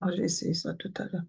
Ah, j'ai essayé ça tout à l'heure.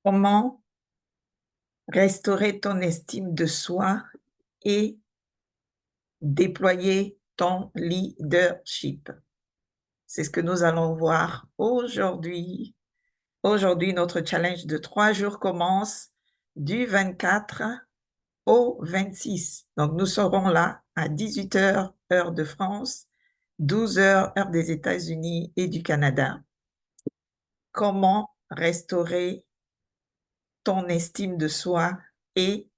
Comment restaurer ton estime de soi et déployer ton leadership? C'est ce que nous allons voir aujourd'hui. Aujourd'hui, notre challenge de 3 jours commence du 24 au 26. Donc, nous serons là à 18 h, heure de France, 12 h, heure des États-Unis et du Canada. Comment restaurer ton estime de soi et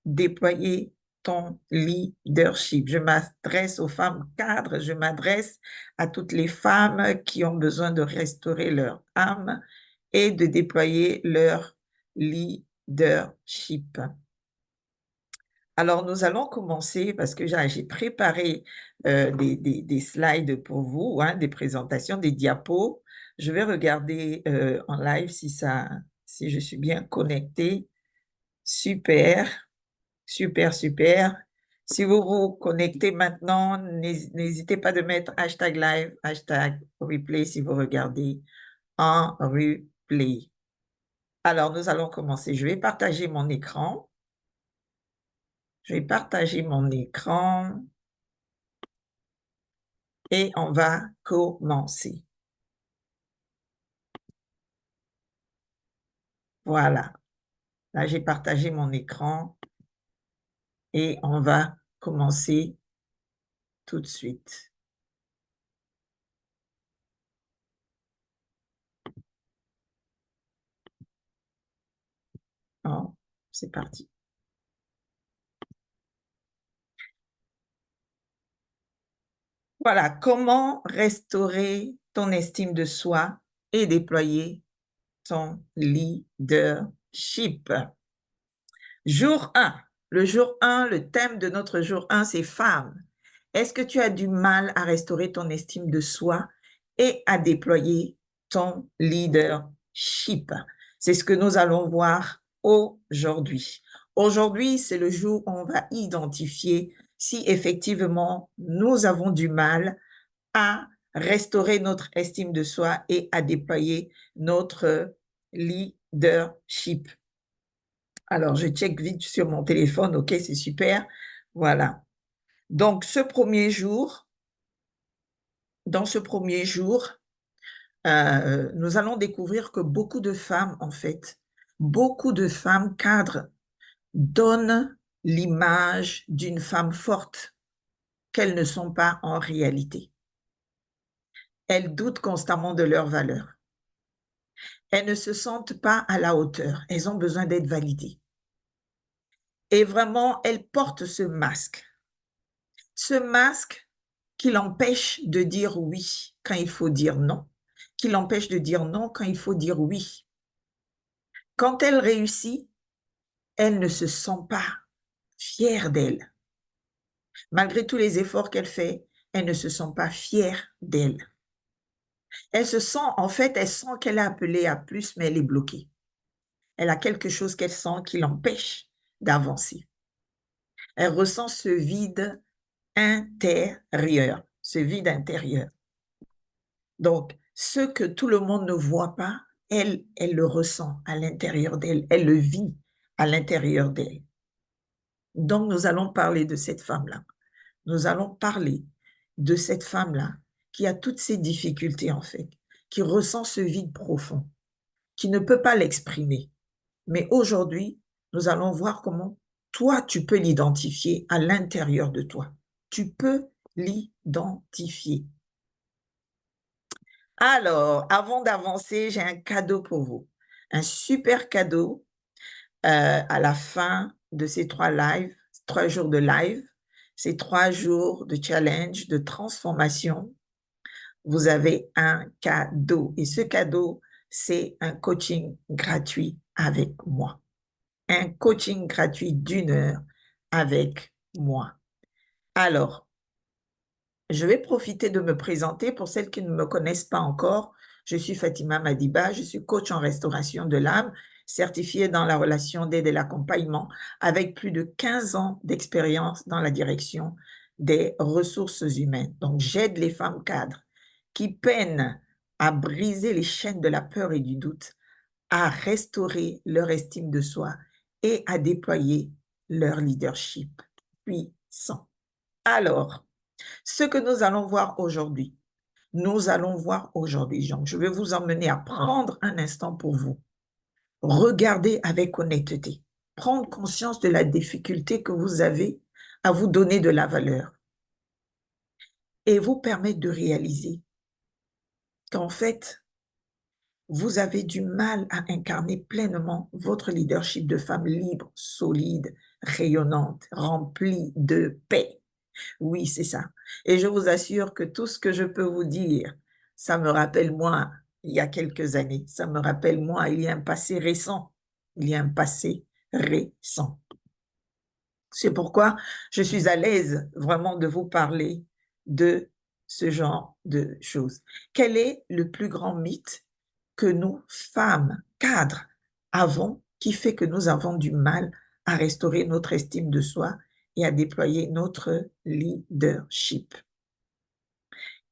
déployer ton leadership. Je m'adresse aux femmes cadres, je m'adresse à toutes les femmes qui ont besoin de restaurer leur âme et de déployer leur leadership. Alors, nous allons commencer parce que j'ai préparé des slides pour vous, hein, des présentations, des diapos. Je vais regarder en live si je suis bien connectée. Super. Super, super. Si vous vous connectez maintenant, n'hésitez pas de mettre hashtag live, hashtag replay si vous regardez en replay. Alors, nous allons commencer. Je vais partager mon écran. Je vais partager mon écran et on va commencer. Voilà. Là, j'ai partagé mon écran et on va commencer tout de suite. Oh, c'est parti. Voilà, comment restaurer ton estime de soi et déployer ton leadership. Jour 1. Le jour 1, le thème de notre jour 1, c'est femmes. Est-ce que tu as du mal à restaurer ton estime de soi et à déployer ton leadership? C'est ce que nous allons voir aujourd'hui. Aujourd'hui, c'est le jour où on va identifier si effectivement nous avons du mal à restaurer notre estime de soi et à déployer notre leadership. Alors, je check vite sur mon téléphone. OK, c'est super. Voilà. Donc, dans ce premier jour, nous allons découvrir que beaucoup de femmes, en fait, beaucoup de femmes cadres donnent l'image d'une femme forte qu'elles ne sont pas en réalité. Elles doutent constamment de leur valeur. Elles ne se sentent pas à la hauteur. Elles ont besoin d'être validées. Et vraiment, elles portent ce masque. Ce masque qui l'empêche de dire oui quand il faut dire non, qui l'empêche de dire non quand il faut dire oui. Quand elle réussit, elle ne se sent pas fière d'elle. Malgré tous les efforts qu'elle fait, elle ne se sent pas fière d'elle. Elle se sent, en fait, elle sent qu'elle est appelée à plus, mais elle est bloquée. elle a quelque chose qu'elle sent qui l'empêche d'avancer. Elle ressent ce vide intérieur, ce vide intérieur. Donc, ce que tout le monde ne voit pas, elle le ressent à l'intérieur d'elle, elle le vit à l'intérieur d'elle. Donc, nous allons parler de cette femme-là. Nous allons parler de cette femme-là qui a toutes ces difficultés, en fait, qui ressent ce vide profond, qui ne peut pas l'exprimer. Mais aujourd'hui, nous allons voir comment toi, tu peux l'identifier à l'intérieur de toi. Tu peux l'identifier. Alors, avant d'avancer, j'ai un cadeau pour vous. Un super cadeau à la fin de ces 3 jours de live, ces 3 jours de challenge, de transformation. Vous avez un cadeau. Et ce cadeau, c'est un coaching gratuit avec moi. Un coaching gratuit d'1 heure avec moi. Alors, je vais profiter de me présenter pour celles qui ne me connaissent pas encore. Je suis Fatima Madiba, je suis coach en restauration de l'âme, certifiée dans la relation d'aide et l'accompagnement, avec plus de 15 ans d'expérience dans la direction des ressources humaines. Donc, j'aide les femmes cadres qui peinent à briser les chaînes de la peur et du doute, à restaurer leur estime de soi et à déployer leur leadership puissant. Alors, ce que nous allons voir aujourd'hui, donc je vais vous emmener à prendre un instant pour vous. Regardez avec honnêteté, prendre conscience de la difficulté que vous avez à vous donner de la valeur et vous permettre de réaliser qu'en fait, vous avez du mal à incarner pleinement votre leadership de femme libre, solide, rayonnante, remplie de paix. Oui, c'est ça. Et je vous assure que tout ce que je peux vous dire, ça me rappelle moi, il y a quelques années. Ça me rappelle moi, il y a un passé récent. Il y a un passé récent. C'est pourquoi je suis à l'aise vraiment de vous parler de ce genre de choses. Quel est le plus grand mythe que nous, femmes, cadres, avons qui fait que nous avons du mal à restaurer notre estime de soi et à déployer notre leadership?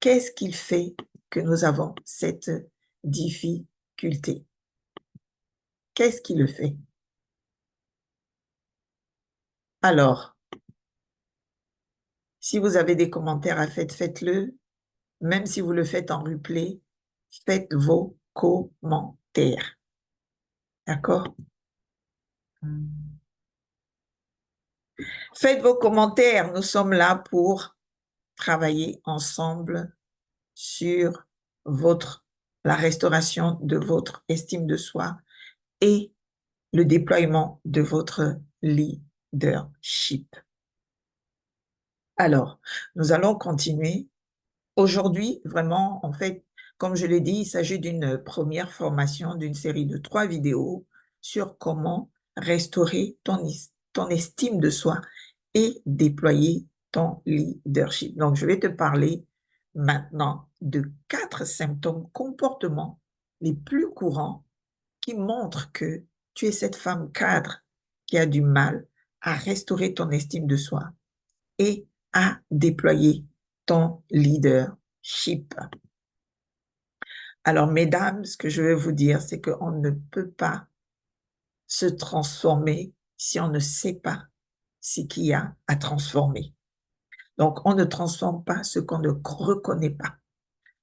Qu'est-ce qui fait que nous avons cette difficulté? Qu'est-ce qui le fait? Alors, si vous avez des commentaires à faire, faites-le. Même si vous le faites en replay, faites vos commentaires. D'accord? Faites vos commentaires. Nous sommes là pour travailler ensemble sur la restauration de votre estime de soi et le déploiement de votre leadership. Alors, nous allons continuer. Aujourd'hui, vraiment, en fait, comme je l'ai dit, il s'agit d'une première formation d'une série de 3 vidéos sur comment restaurer ton estime de soi et déployer ton leadership. Donc, je vais te parler maintenant de 4 symptômes, comportements les plus courants qui montrent que tu es cette femme cadre qui a du mal à restaurer ton estime de soi et à déployer ton leadership. Alors, mesdames, ce que je vais vous dire, c'est qu'on ne peut pas se transformer si on ne sait pas ce qu'il y a à transformer. Donc, on ne transforme pas ce qu'on ne reconnaît pas.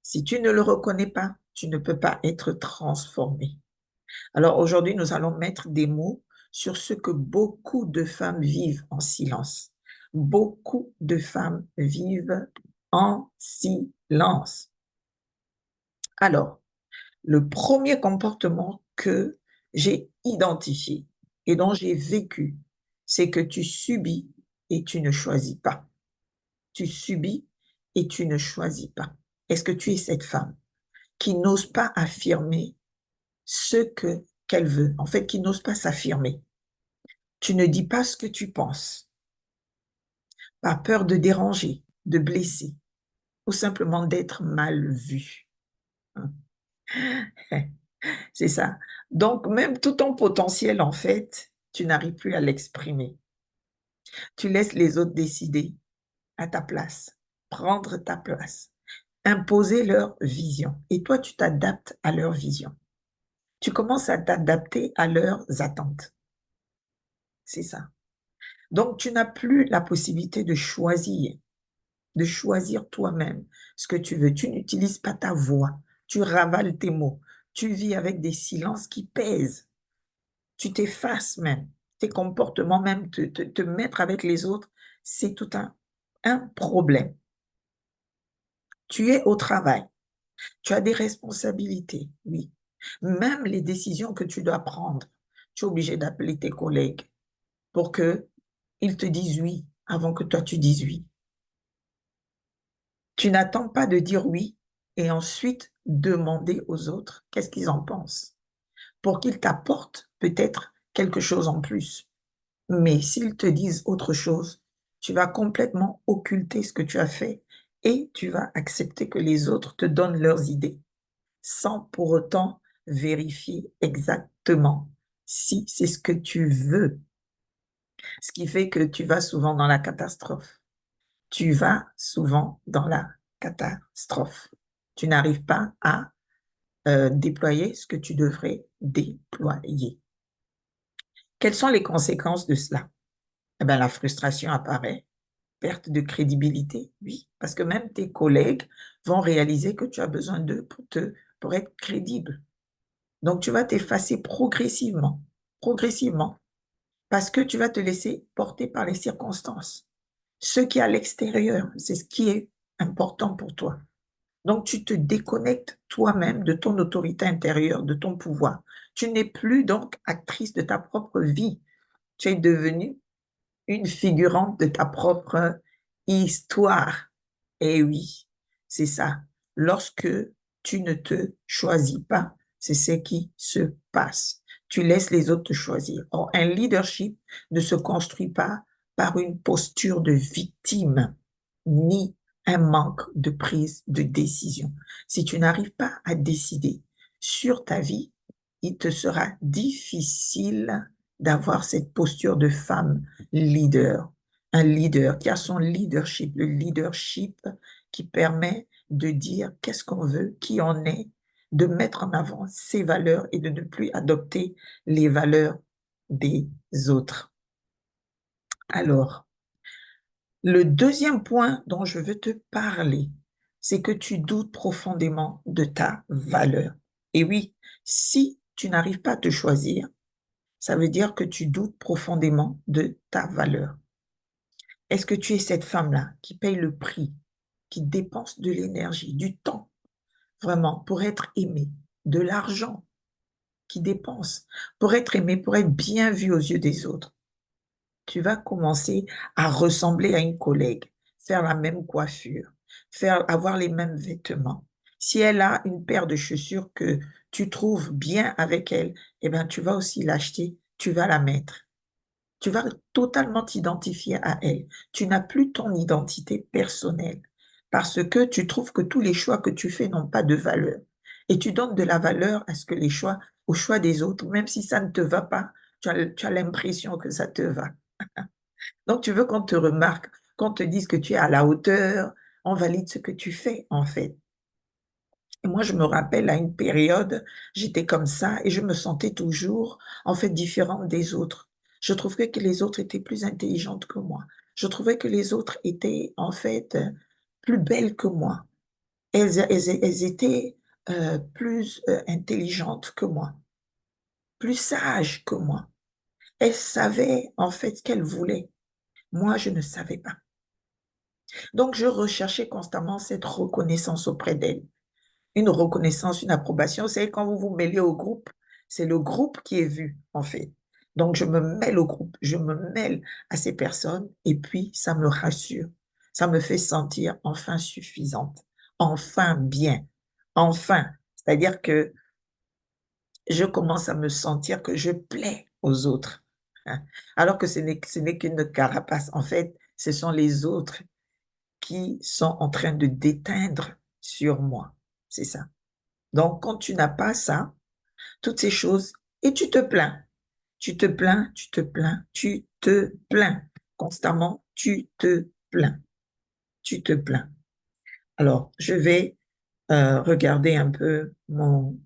Si tu ne le reconnais pas, tu ne peux pas être transformé. Alors, aujourd'hui, nous allons mettre des mots sur ce que beaucoup de femmes vivent en silence. Beaucoup de femmes vivent en silence. Alors, le premier comportement que j'ai identifié et dont j'ai vécu, c'est que tu subis et tu ne choisis pas. Tu subis et tu ne choisis pas. Est-ce que tu es cette femme qui n'ose pas affirmer ce qu'elle veut, en fait, qui n'ose pas s'affirmer? Tu ne dis pas ce que tu penses, par peur de déranger, de blesser, ou simplement d'être mal vu. C'est ça. Donc, même tout ton potentiel, en fait, tu n'arrives plus à l'exprimer. Tu laisses les autres décider à ta place, prendre ta place, imposer leur vision. Et toi, tu t'adaptes à leur vision. Tu commences à t'adapter à leurs attentes. C'est ça. Donc, tu n'as plus la possibilité de choisir toi-même ce que tu veux. Tu n'utilises pas ta voix. Tu ravales tes mots. Tu vis avec des silences qui pèsent. Tu t'effaces même. Tes comportements, même te mettre avec les autres, c'est tout un problème. Tu es au travail. Tu as des responsabilités, oui. Même les décisions que tu dois prendre, tu es obligé d'appeler tes collègues pour que ils te disent oui avant que toi tu dises oui. Tu n'attends pas de dire oui et ensuite demander aux autres qu'est-ce qu'ils en pensent pour qu'ils t'apportent peut-être quelque chose en plus. Mais s'ils te disent autre chose, tu vas complètement occulter ce que tu as fait et tu vas accepter que les autres te donnent leurs idées sans pour autant vérifier exactement si c'est ce que tu veux. Ce qui fait que tu vas souvent dans la catastrophe. Tu vas souvent dans la catastrophe. Tu n'arrives pas à déployer ce que tu devrais déployer. Quelles sont les conséquences de cela? Eh bien, la frustration apparaît, perte de crédibilité, oui, parce que même tes collègues vont réaliser que tu as besoin d'eux pour être crédible. Donc, tu vas t'effacer progressivement, parce que tu vas te laisser porter par les circonstances. Ce qui est à l'extérieur, c'est ce qui est important pour toi. Donc, tu te déconnectes toi-même de ton autorité intérieure, de ton pouvoir. Tu n'es plus donc actrice de ta propre vie. Tu es devenue une figurante de ta propre histoire. Et oui, c'est ça. Lorsque tu ne te choisis pas, c'est ce qui se passe. Tu laisses les autres te choisir. Or, un leadership ne se construit pas par une posture de victime, ni un manque de prise de décision. Si tu n'arrives pas à décider sur ta vie, il te sera difficile d'avoir cette posture de femme leader, un leader qui a son leadership, le leadership qui permet de dire qu'est-ce qu'on veut, qui on est, de mettre en avant ses valeurs et de ne plus adopter les valeurs des autres. Alors, le deuxième point dont je veux te parler, c'est que tu doutes profondément de ta valeur. Et oui, si tu n'arrives pas à te choisir, ça veut dire que tu doutes profondément de ta valeur. Est-ce que tu es cette femme-là qui paye le prix, qui dépense de l'énergie, du temps, vraiment, pour être aimée, de l'argent, qui dépense pour être aimée, pour être bien vue aux yeux des autres? Tu vas commencer à ressembler à une collègue, faire la même coiffure, avoir les mêmes vêtements. Si elle a une paire de chaussures que tu trouves bien avec elle, eh bien, tu vas aussi l'acheter, tu vas la mettre. Tu vas totalement t'identifier à elle. Tu n'as plus ton identité personnelle parce que tu trouves que tous les choix que tu fais n'ont pas de valeur. Et tu donnes de la valeur à ce que aux choix des autres, même si ça ne te va pas, tu as l'impression que ça te va. Donc, tu veux qu'on te remarque, qu'on te dise que tu es à la hauteur, on valide ce que tu fais, en fait. Et moi, je me rappelle à une période, j'étais comme ça et je me sentais toujours, en fait, différente des autres. Je trouvais que les autres étaient plus intelligentes que moi. Je trouvais que les autres étaient, en fait, plus belles que moi. Elles étaient plus intelligentes que moi, plus sages que moi. Elles savaient, en fait, ce qu'elles voulaient. Moi, je ne savais pas. Donc, je recherchais constamment cette reconnaissance auprès d'elles. Une reconnaissance, une approbation, c'est quand vous vous mêlez au groupe, c'est le groupe qui est vu, en fait. Donc, je me mêle au groupe, je me mêle à ces personnes et puis ça me rassure. Ça me fait sentir enfin suffisante, enfin bien, enfin. C'est-à-dire que je commence à me sentir que je plais aux autres, hein. Alors que ce n'est qu'une carapace. En fait, ce sont les autres qui sont en train de déteindre sur moi. C'est ça. Donc, quand tu n'as pas ça, toutes ces choses, et tu te plains. Tu te plains, tu te plains, tu te plains. Constamment, tu te plains, tu te plains. Alors, je vais regarder un peu mon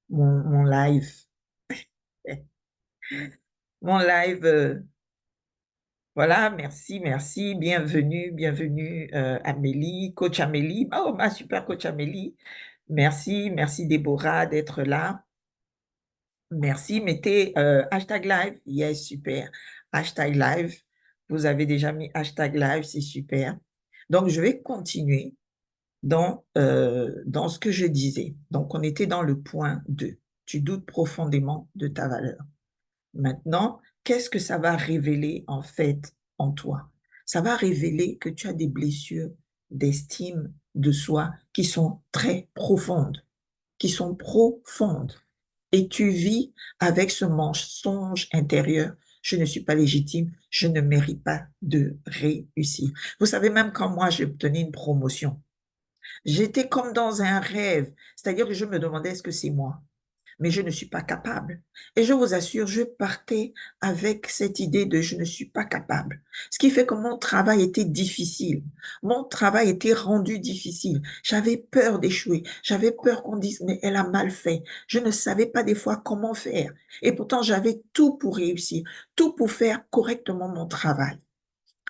live. Mon live, voilà, merci, merci, bienvenue, bienvenue Amélie, coach Amélie. Oh, ma super coach Amélie. Merci, merci Déborah d'être là. Merci, mettez hashtag live. Yes, super. Hashtag live. Vous avez déjà mis hashtag live, c'est super. Donc, je vais continuer dans ce que je disais. Donc, on était dans le point 2. Tu doutes profondément de ta valeur. Maintenant, qu'est-ce que ça va révéler en fait en toi? Ça va révéler que tu as des blessures d'estime de soi qui sont très profondes, qui sont profondes. Et tu vis avec ce mensonge intérieur. Je ne suis pas légitime, je ne mérite pas de réussir. Vous savez, même quand moi j'ai obtenu une promotion, j'étais comme dans un rêve. C'est-à-dire que je me demandais, est-ce que c'est moi? Mais je ne suis pas capable. Et je vous assure, je partais avec cette idée de je ne suis pas capable. Ce qui fait que mon travail était difficile. Mon travail était rendu difficile. J'avais peur d'échouer. J'avais peur qu'on dise, mais elle a mal fait. Je ne savais pas des fois comment faire. Et pourtant, j'avais tout pour réussir, tout pour faire correctement mon travail.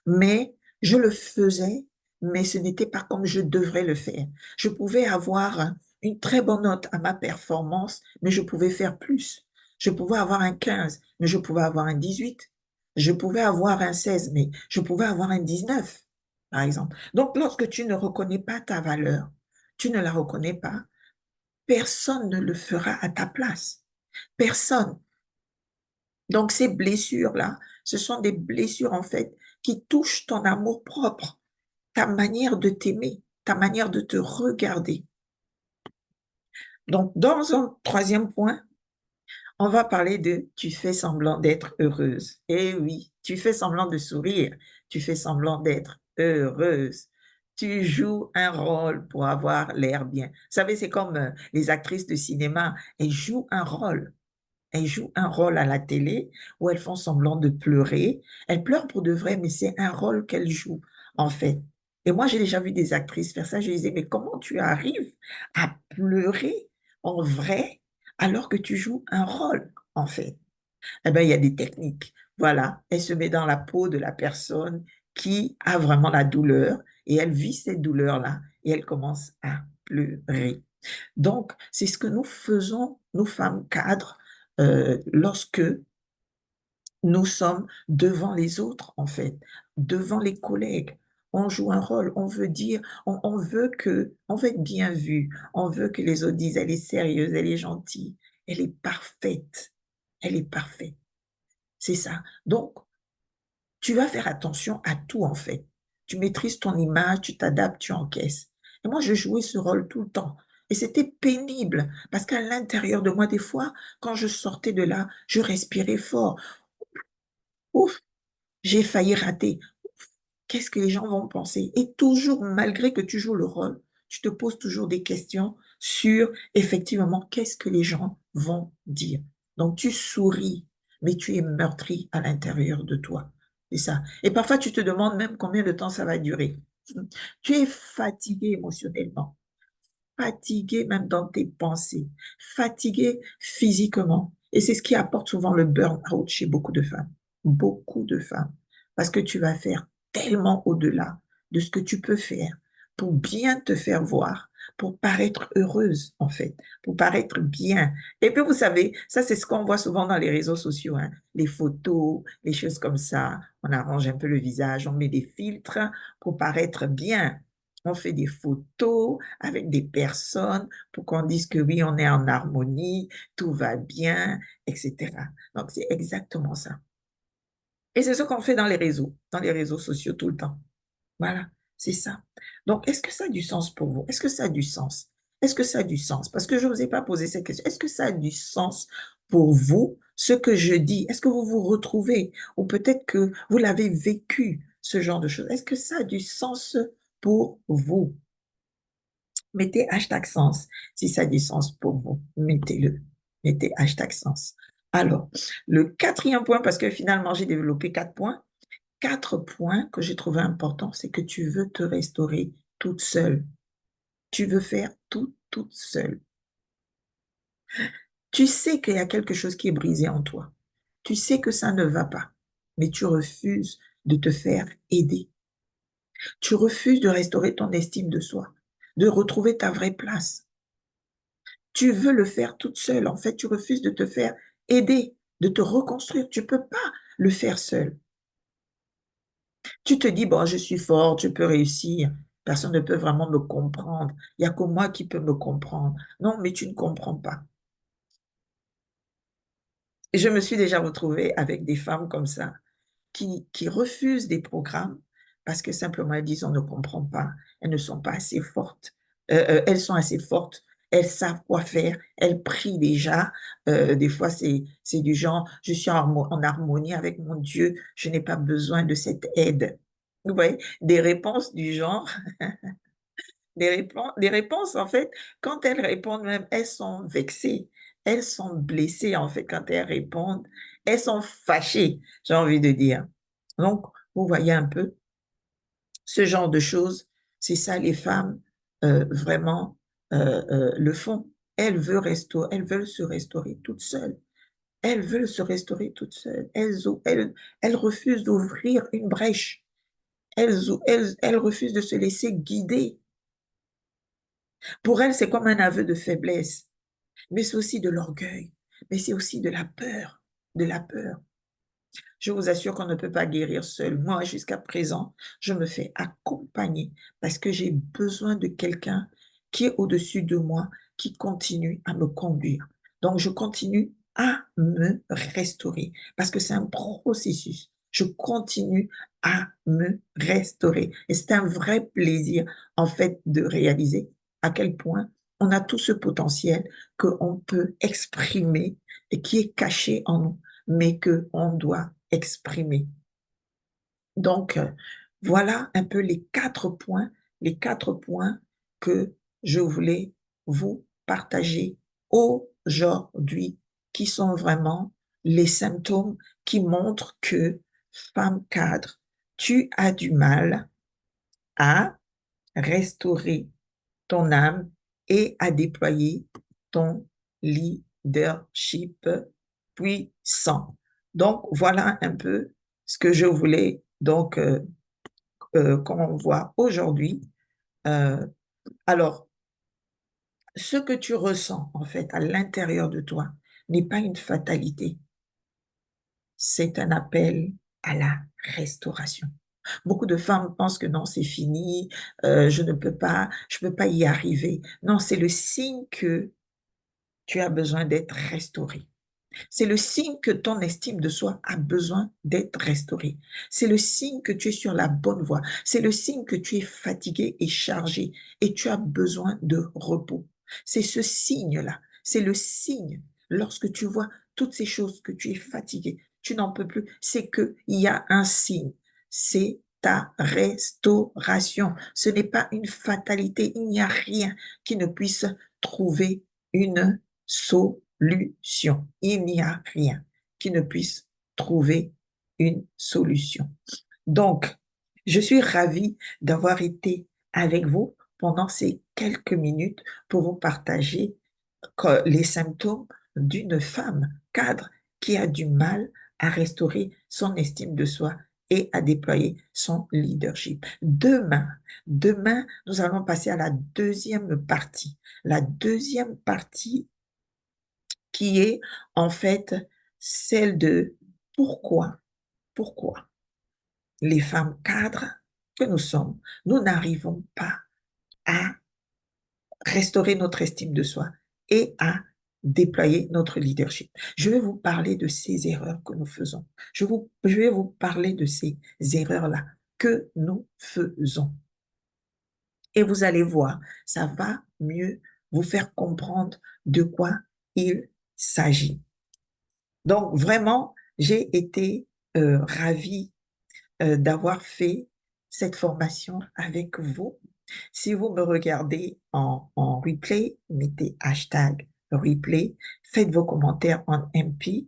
Mais je le faisais, mais ce n'était pas comme je devrais le faire. Je pouvais avoir une très bonne note à ma performance, mais je pouvais faire plus. Je pouvais avoir un 15, mais je pouvais avoir un 18. Je pouvais avoir un 16, mais je pouvais avoir un 19, par exemple. Donc, lorsque tu ne reconnais pas ta valeur, tu ne la reconnais pas, personne ne le fera à ta place. Personne. Donc, ces blessures-là, ce sont des blessures, en fait, qui touchent ton amour propre, ta manière de t'aimer, ta manière de te regarder. Donc, dans un troisième point, on va parler de tu fais semblant d'être heureuse. Eh oui, tu fais semblant de sourire, tu fais semblant d'être heureuse. Tu joues un rôle pour avoir l'air bien. Vous savez, c'est comme les actrices de cinéma, elles jouent un rôle. Elles jouent un rôle à la télé où elles font semblant de pleurer. Elles pleurent pour de vrai, mais c'est un rôle qu'elles jouent, en fait. Et moi, j'ai déjà vu des actrices faire ça. Je disais, mais comment tu arrives à pleurer en vrai alors que tu joues un rôle, en fait? Eh bien, il y a des techniques. Voilà, elle se met dans la peau de la personne qui a vraiment la douleur et elle vit cette douleur-là et elle commence à pleurer. Donc, c'est ce que nous faisons, nous femmes cadres, lorsque nous sommes devant les autres, en fait, devant les collègues. On joue un rôle, on veut dire, on veut être bien vu, on veut que les autres disent, elle est sérieuse, elle est gentille, elle est parfaite, elle est parfaite. C'est ça. Donc, tu vas faire attention à tout, en fait. Tu maîtrises ton image, tu t'adaptes, tu encaisses. Et moi, je jouais ce rôle tout le temps. Et c'était pénible parce qu'à l'intérieur de moi, des fois, quand je sortais de là, je respirais fort. Ouf, j'ai failli rater. Qu'est-ce que les gens vont penser? Et toujours, malgré que tu joues le rôle, tu te poses toujours des questions sur, effectivement, qu'est-ce que les gens vont dire. Donc, tu souris, mais tu es meurtri à l'intérieur de toi. C'est ça. Et parfois, tu te demandes même combien de temps ça va durer. Tu es fatigué émotionnellement, fatigué même dans tes pensées, fatigué physiquement. Et c'est ce qui apporte souvent le burn-out chez beaucoup de femmes. Beaucoup de femmes. Parce que tu vas faire tellement au-delà de ce que tu peux faire pour bien te faire voir, pour paraître heureuse, en fait, pour paraître bien. Et puis, vous savez, ça, c'est ce qu'on voit souvent dans les réseaux sociaux, hein, les photos, les choses comme ça. On arrange un peu le visage, on met des filtres pour paraître bien. On fait des photos avec des personnes pour qu'on dise que oui, on est en harmonie, tout va bien, etc. Donc, c'est exactement ça. Et c'est ce qu'on fait dans les réseaux sociaux tout le temps. Voilà, c'est ça. Donc, est-ce que ça a du sens pour vous? Est-ce que ça a du sens? Est-ce que ça a du sens? Parce que je ne vous ai pas posé cette question. Est-ce que ça a du sens pour vous, ce que je dis? Est-ce que vous vous retrouvez? Ou peut-être que vous l'avez vécu, ce genre de choses. Est-ce que ça a du sens pour vous? Mettez hashtag sens. Si ça a du sens pour vous, mettez-le. Mettez hashtag sens. Alors, le quatrième point, parce que finalement, j'ai développé 4 points. 4 points que j'ai trouvé importants, c'est que tu veux te restaurer toute seule. Tu veux faire tout toute seule. Tu sais qu'il y a quelque chose qui est brisé en toi. Tu sais que ça ne va pas, mais tu refuses de te faire aider. Tu refuses de restaurer ton estime de soi, de retrouver ta vraie place. Tu veux le faire toute seule. En fait, tu refuses de te faire aider, de te reconstruire. Tu ne peux pas le faire seul. Tu te dis, bon, je suis forte, je peux réussir. Personne ne peut vraiment me comprendre. Il n'y a que moi qui peux me comprendre. Non, mais tu ne comprends pas. Et je me suis déjà retrouvée avec des femmes comme ça, qui refusent des programmes parce que simplement elles disent on ne comprend pas, elles ne sont pas assez fortes. Elles sont assez fortes, elles savent quoi faire, elles prient déjà. Des fois, c'est du genre, je suis en harmonie avec mon Dieu, je n'ai pas besoin de cette aide. Vous voyez, des réponses du genre, des réponses, en fait, quand elles répondent même, elles sont vexées, elles sont blessées, en fait, quand elles répondent, elles sont fâchées, j'ai envie de dire. Donc, vous voyez un peu, ce genre de choses, c'est ça, les femmes vraiment le font. Elles veulent se restaurer toutes seules. Elles veulent se restaurer toutes seules. Elles refusent d'ouvrir une brèche. Elles refusent de se laisser guider. Pour elles, c'est comme un aveu de faiblesse, mais c'est aussi de l'orgueil, mais c'est aussi de la peur, de la peur. Je vous assure qu'on ne peut pas guérir seul. Moi, jusqu'à présent, je me fais accompagner parce que j'ai besoin de quelqu'un qui est au-dessus de moi, qui continue à me conduire. Donc, je continue à me restaurer parce que c'est un processus. Je continue à me restaurer. Et c'est un vrai plaisir, en fait, de réaliser à quel point on a tout ce potentiel qu'on peut exprimer et qui est caché en nous, mais qu'on doit exprimer. Donc, voilà un peu les 4 points que je voulais vous partager aujourd'hui, qui sont vraiment les symptômes qui montrent que, femme cadre, tu as du mal à restaurer ton âme et à déployer ton leadership puissant. Donc, voilà un peu ce que je voulais donc qu'on voit aujourd'hui. Euh, alors, ce que tu ressens en fait à l'intérieur de toi n'est pas une fatalité, c'est un appel à la restauration. Beaucoup de femmes pensent que non, c'est fini, je peux pas y arriver. Non, c'est le signe que tu as besoin d'être restauré. C'est le signe que ton estime de soi a besoin d'être restaurée. C'est le signe que tu es sur la bonne voie. C'est le signe que tu es fatigué et chargé et tu as besoin de repos. C'est ce signe-là. C'est le signe lorsque tu vois toutes ces choses que tu es fatigué, tu n'en peux plus. C'est qu'il y a un signe. C'est ta restauration. Ce n'est pas une fatalité. Il n'y a rien qui ne puisse trouver une solution. Il n'y a rien qui ne puisse trouver une solution. Donc, je suis ravie d'avoir été avec vous pendant ces quelques minutes pour vous partager les symptômes d'une femme cadre qui a du mal à restaurer son estime de soi et à déployer son leadership. Demain, nous allons passer à la deuxième partie. La deuxième partie qui est en fait celle de pourquoi, pourquoi les femmes cadres que nous sommes, nous n'arrivons pas à restaurer notre estime de soi et à déployer notre leadership. Je vais vous parler de ces erreurs que nous faisons. Je vais vous parler de ces erreurs-là que nous faisons. Et vous allez voir, ça va mieux vous faire comprendre de quoi il s'agit. Donc, vraiment, j'ai été ravie d'avoir fait cette formation avec vous. Si vous me regardez en replay, mettez hashtag replay, faites vos commentaires en MP.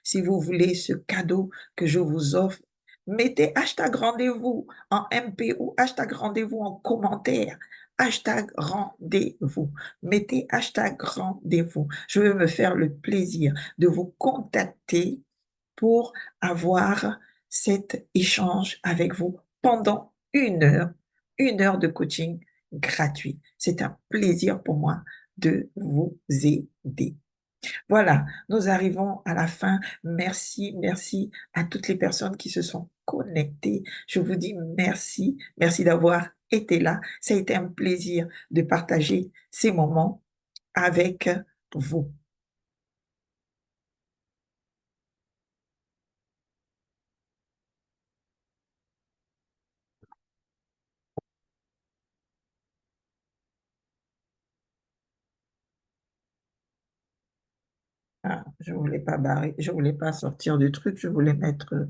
Si vous voulez ce cadeau que je vous offre, mettez hashtag rendez-vous en MP ou hashtag rendez-vous en commentaire. Hashtag rendez-vous. Mettez hashtag rendez-vous. Je vais me faire le plaisir de vous contacter pour avoir cet échange avec vous pendant une heure de coaching gratuit. C'est un plaisir pour moi de vous aider. Voilà, nous arrivons à la fin. Merci, merci à toutes les personnes qui se sont connectées. Je vous dis merci, merci d'avoir été là. Ça a été un plaisir de partager ces moments avec vous. Ah, je voulais pas barrer, je voulais pas sortir du truc, je voulais mettre